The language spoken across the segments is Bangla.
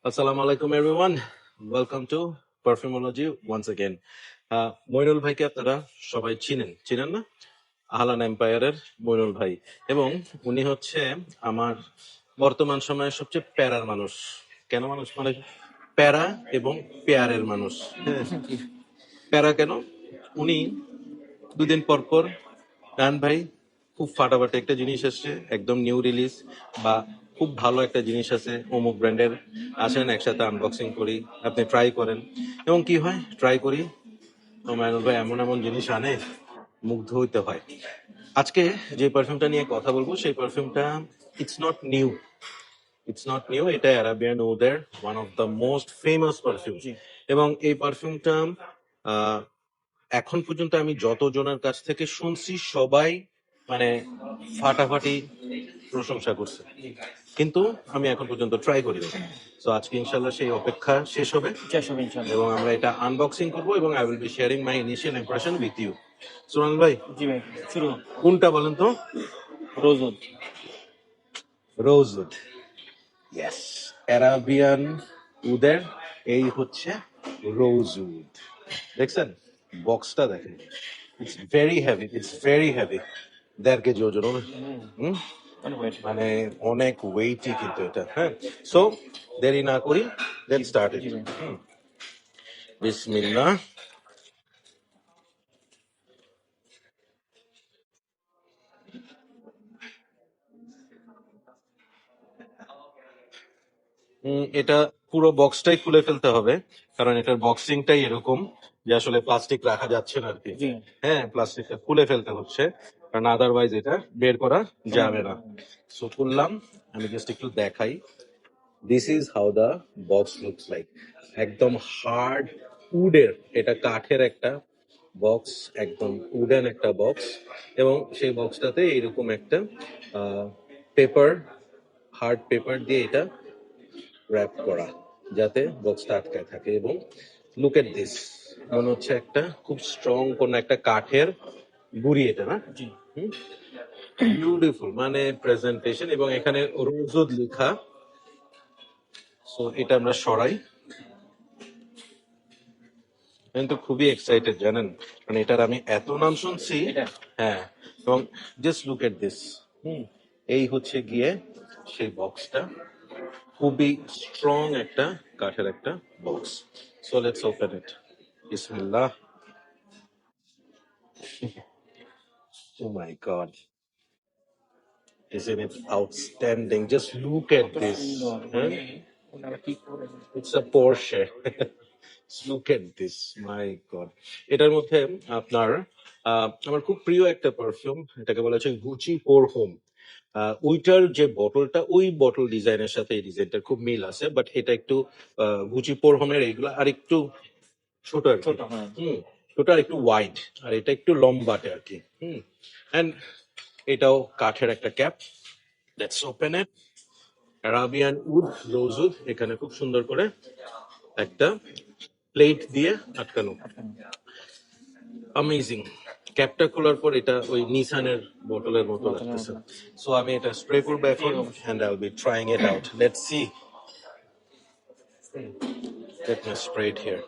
Assalamu alaikum everyone. Welcome to Perfumology once again. Moinul ভাইকে আপনারা সবাই চিনেন না? আহলান এম্পায়ারের মইনুল ভাই, এবং উনি হচ্ছে আমার বর্তমান সময়ে সবচেয়ে প্যারার মানুষ। কেন মানুষ মানে প্যারা এবং পেয়ারের মানুষ। হ্যাঁ, প্যারা কেন? উনি দুদিন পর পর রান ভাই খুব ফাটাফাটি একটা জিনিস আসছে, একদম নিউ রিলিজ বা খুব ভালো একটা জিনিস আছে অমুক ব্র্যান্ডের, আসেন একসাথে আনবক্সিং করি, আপনি ট্রাই করেন। এবং কি হয়, ট্রাই করি তো মাইনুল ভাই এমন এমন জিনিস আনে, মুগ্ধ হইতে হয়। আজকে যে পারফিউমটা নিয়ে কথা বলবো সেই পারফিউমটা ইটস নট নিউ, এটা অ্যারাবিয়ান ওদের one of the most famous perfume. এবং এই পারফিউমটা এখন পর্যন্ত আমি যতজনের কাছ থেকে শুনছি সবাই মানে ফাটাফাটি প্রশংসা করছে, কিন্তু আমি এখন পর্যন্ত ট্রাই করিনি। তো আজকে ইনশাল্লাহ সেই অপেক্ষা শেষ হবে এবং আমরা এটা আনবক্সিং করবো এবং I will be sharing my initial impression with you. Sunal ভাই, জি ভাই, শুরু। কোনটা বলেন তো? রোজউড। রোজউড, ইয়েস, অ্যারাবিয়ান উদের এই হচ্ছে রোজউড। দেখছেন বক্সটা, দেখেন, ইটস ভেরি হেভি 1.5 কেজি ওজন হবে। হুম, মানে অনেক ওয়েটই কিন্তু এটা। হ্যাঁ, সো দেরি না করি, লেটস স্টার্ট ইট। বিসমিল্লাহ। এটা পুরো বক্সটাই খুলে ফেলতে হবে, কারণ এটার বক্সিংটাই এরকম যে আসলে প্লাস্টিক রাখা যাচ্ছে না আর কি। হ্যাঁ, প্লাস্টিকটা খুলে ফেলতে হচ্ছে, কারণ আদারওয়াইজ এটা বের করা যাবে না। সো করলাম, আমি জাস্ট একটু দেখাই। This is how the box looks like. একদম হার্ড উডের, এটা কাঠের একটা বক্স, একদম উডেন একটা বক্স। এবং সেই বক্সটাতে এইরকম একটা পেপার, হার্ড পেপার দিয়ে এটা র্যাপ করা, যাতে বক্সটা আটকায় থাকে। এবং লুক এট দিস, মনে হচ্ছে একটা খুব স্ট্রং কোন একটা কাঠের গুড়ি এটা, না? বিউটিফুল, মানে প্রেজেন্টেশন, এবং এখানে রোজউড লেখা। সো এটা আমরা সরাই। আমি তো খুবই এক্সাইটেড, জানেন, মানে এটার আমি এত নাম শুনছি। হ্যাঁ, এবং জাস্ট লুক এট দিস। এই হচ্ছে গিয়ে সেই বক্সটা, খুবই স্ট্রং একটা কাঠের একটা বক্স। সো লেটস ওপেন ইট। বিসমিল্লাহ। Oh my God. Isn't it outstanding? Just look at this. Huh? It's a Porsche. Just look at this. My God. এটার মধ্যে আপনার আমার খুব প্রিয় একটা পারফিউম, এটাকে বলা হচ্ছে গুচি পোর হোম। ওইটার যে বটলটা, ওই বটল ডিজাইনের সাথে এই ডিজাইনটার খুব মিল আছে, বাট এটা একটু গুচি পোর হোমের এইগুলা আর একটু ছোট আর কি। ছোট আর একটু ওয়াইড, আর এটা একটু লম্বাটে আর কি। এন্ড এটাও কাঠের একটা cap. Let's open it. Arabian wood, rosewood, এখানে খুব সুন্দর করে একটা প্লেট দিয়ে আটকানো। অ্যামেজিং। ক্যাপটা খোলার পর এটা ওই নিসানের বোতলের মতো লাগতেছে। সো আমি এটা স্প্রে করবো এখন, and I will be trying it out. Let's see. Let me spray it here.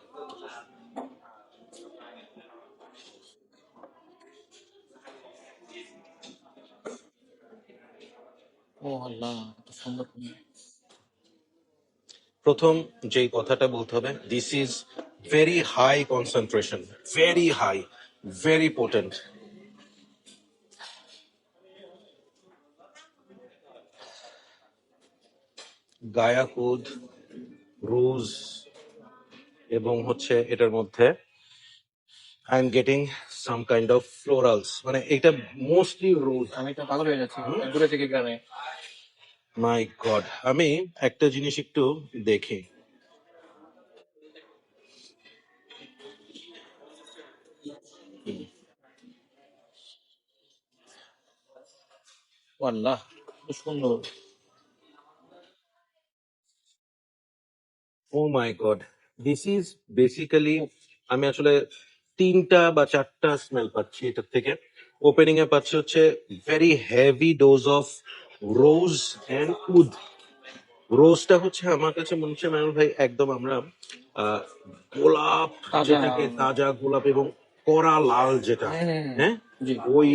ও আল্লাহ, এত সুন্দর। প্রথম যেই কথাটা বলতে হবে, this is very high concentration, very high, very potent. গায়াকুদ, রোজ, এবং হচ্ছে এটার মধ্যে I am getting some kind of florals, মানে এটা মোস্টলি রোজ। আমি তো পাগল হয়ে যাচ্ছি দূরে থেকে গ্রামে। মাই গড, আমি একটা জিনিস একটু দেখি। ও আল্লাহ, এত সুন্দর। ও মাই গড, দিস ইজ বেসিক্যালি, আমি আসলে 3টা বা 4টা স্মেল পাচ্ছি এটার থেকে। ওপেনিং এ পাচ্ছি হচ্ছে very heavy dose of rose and wood, রোজটা হচ্ছে আমার কাছে মনে হচ্ছে মাইনুল ভাই একদম আমরা আহ, গোলাপ, তাজা। যেটাকে তাজা গোলাপ এবং কড়া লাল যেটা, হ্যাঁ, জি, ওই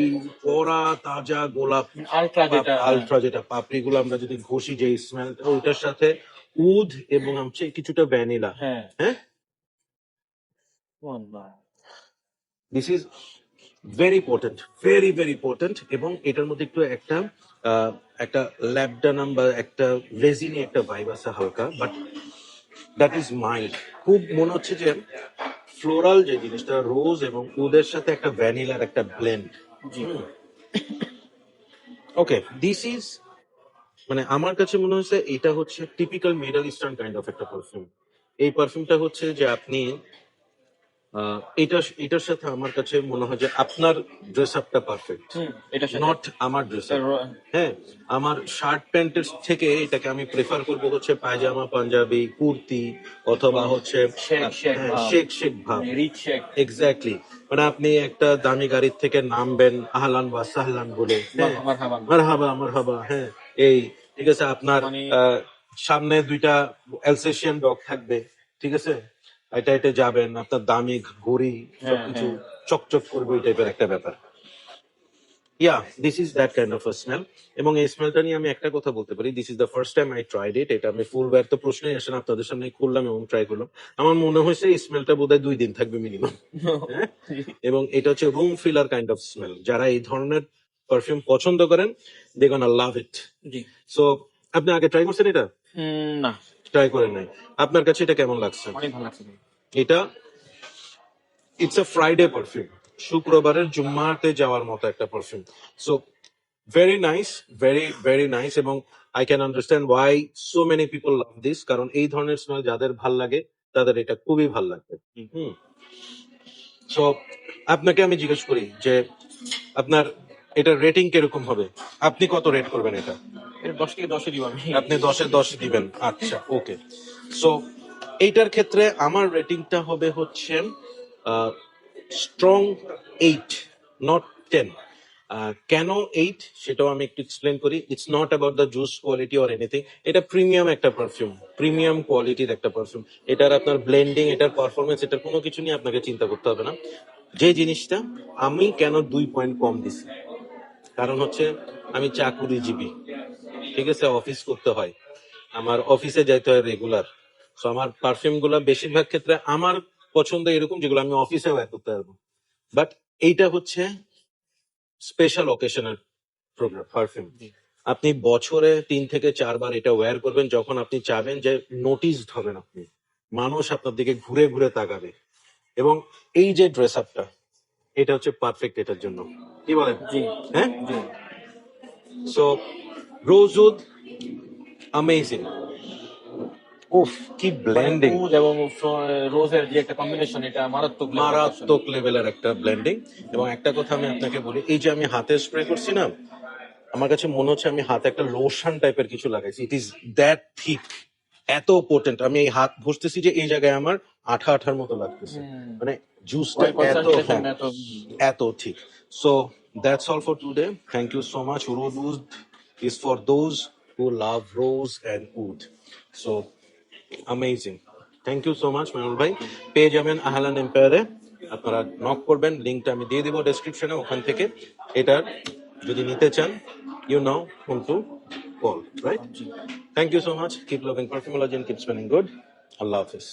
কড়া তাজা গোলাপ আলট্রা যেটা, হ্যাঁ। আলট্রা যেটা পাপড়িগুলো আমরা যদি ঘষি যে স্মেলটা, ওইটার সাথে উড এবং হচ্ছে কিছুটা ভ্যানিলা, হ্যাঁ, হ্যাঁ, ওয়াল্লাহ। This is very potent, very very potent. এবং এটার মধ্যে একটু একটা একটা ল্যাবডানাম বা একটা রেজিনি একটা ভাইব আছে হালকা, বাট দ্যাট ইজ মাইল্ড। খুব মনে হচ্ছে যে ফ্লোরাল যে জিনিসটা, রোজ এবং উডের সাথে একটা ভ্যানিলার একটা blend. G, okay, this is মানে আমার কাছে মনে হচ্ছে এটা হচ্ছে typical middle eastern kind of একটা পারফিউম। এই পারফিউমটা হচ্ছে যে আপনি এটার সাথে আমার কাছে মনে হয় যে আপনার ড্রেস আপটা পারফেক্ট, এটার সাথে নট আমার ড্রেস আপ। হ্যাঁ, আমার শার্ট প্যান্টের থেকে এটাকে আমি প্রেফার করবো হচ্ছে পায়জামা, পাঞ্জাবি, কুর্তি, অথবা হচ্ছে শেক শেক ভাব, শেক শেক ভাব। রিচ শেক। এক্স্যাক্টলি, মানে আপনি একটা দামি গাড়ির থেকে নামবেন আহলান বা সাহলান বলে, হ্যাঁ, মারহাবা। মারহাবা মারহাবা, হ্যাঁ, এই ঠিক আছে। আপনার মানে সামনে দুইটা অ্যালসেশিয়ান ডগ থাকবে, ঠিক আছে, এটা এটা যাবেন, আপনার দামি ঘড়ি সবকিছু চকচক করবে, এই টাইপের একটা ব্যাপার। Yeah, this is that kind of a smell. এবং এই স্মেলটা নিয়ে আমি একটা কথা বলতে পারি, this is the first time I tried it. এটা আমি ফুল ওয়্যার তো প্রশ্নই আসে না, আপনাদের সামনে খুললাম এবং ট্রাই করলাম। আমার মনে হয়েছে এই স্মেলটা বোধহয় 2 দিন থাকবে মিনিমাম। এবং এটা হচ্ছে room filler kind of smell. যারা এই ধরনের পারফিউম পছন্দ করেন, দে গোনা লাভ ইট। জি, সো আপনি আগে ট্রাই করছেন এটা? না, ট্রাই করেন নাই? আপনার কাছে এটা কেমন লাগছে? অনেক ভালো লাগছে। এটা ইটস আ ফ্রাইডে পারফিউম, শুক্রবারের জুম্মাতে যাওয়ার মতো একটা perfume. So very nice, very very nice. এবং I can understand why so many people love this, কারণ এই ধরনের স্মেল যাদের ভাল লাগে তাদের এটা খুবই ভাল লাগবে। হুম। সো আপনাকে আমি জিজ্ঞেস করি যে আপনার এটা রেটিং কিরকম হবে? আপনি কত রেট করবেন এটা? এর 10 থেকে 10 দিব আমি। আপনি 10-এ 10 দিবেন, আচ্ছা, ওকে। সো এইটার ক্ষেত্রে আমার রেটিংটা হবে হচ্ছে স্ট্রং 8, নট 10। কেন 8 সেটাও আমি একটু এক্সপ্লেন করি। It's not about the juice quality or anything. এটা প্রিমিয়াম একটা পারফিউম, প্রিমিয়াম কোয়ালিটির একটা পারফিউম। এটার আপনার ব্লেন্ডিং, এটার পারফরমেন্স, এটার কোনো কিছু নিয়ে আপনাকে চিন্তা করতে হবে না। যে জিনিসটা আমি কেন 2 পয়েন্ট কম দিছি, কারণ হচ্ছে আমি চাকুরিজীবী, ঠিক আছে, অফিস করতে হয়, আমার অফিসে যাইতে হয় রেগুলার। সো আমার পারফিউম গুলা বেশিরভাগ ক্ষেত্রে আমার পছন্দ এরকম যেগুলো আমি অফিসে ওয়্যার করতে পারবো। বাট এইটা হচ্ছে স্পেশাল অকেশনের পারফিউম। আপনি বছরে 3 থেকে 4 বার এটা ওয়্যার করবেন, যখন আপনি চাবেন যে নোটিসড হবেন আপনি, মানুষ আপনার দিকে ঘুরে ঘুরে তাকাবে। এবং এই যে ড্রেস আপটা, এটা হচ্ছে পারফেক্ট এটার জন্য, কি বলেন? জি, হ্যাঁ। জি, সো রোজউড, অ্যামেজিং। উফ, কি ব্লেন্ডিং, উড এবং রোজের যে একটা কম্বিনেশন, এটা মারাত্মক level এর মারাত্মক লেভেলের একটা ব্লেন্ডিং। এবং একটা কথা আমি আপনাকে বলি, এই যে আমি হাতে স্প্রে করছি না, আমার কাছে মনে হচ্ছে আমি হাতে একটা লোশন টাইপের কিছু লাগাইছি। ইট ইজ দ্যাট থিক, এত পোটেন্ট। আমি এই হাত ঘষতেছি যে এই জায়গায় আমার আঠা আঠার মতো লাগতেছে, মানে জুসটা এত, concentration হ্যাঁ, এত। এত ঠিক। So that's all for today. Thank you so much. Rose is for those who love rose and oud. So amazing. Thank you so much মনুল ভাই। পেয়ে যাবেন আহলান এম্পায়ারে, আপনারা নক করবেন, লিঙ্কটা আমি দিয়ে দিব ডেসক্রিপশনে, ওখান থেকে এটার যদি নিতে চান, you know home to call, right? Thank you so much. Keep loving perfumology and keep smelling good. আল্লাহ হাফিজ।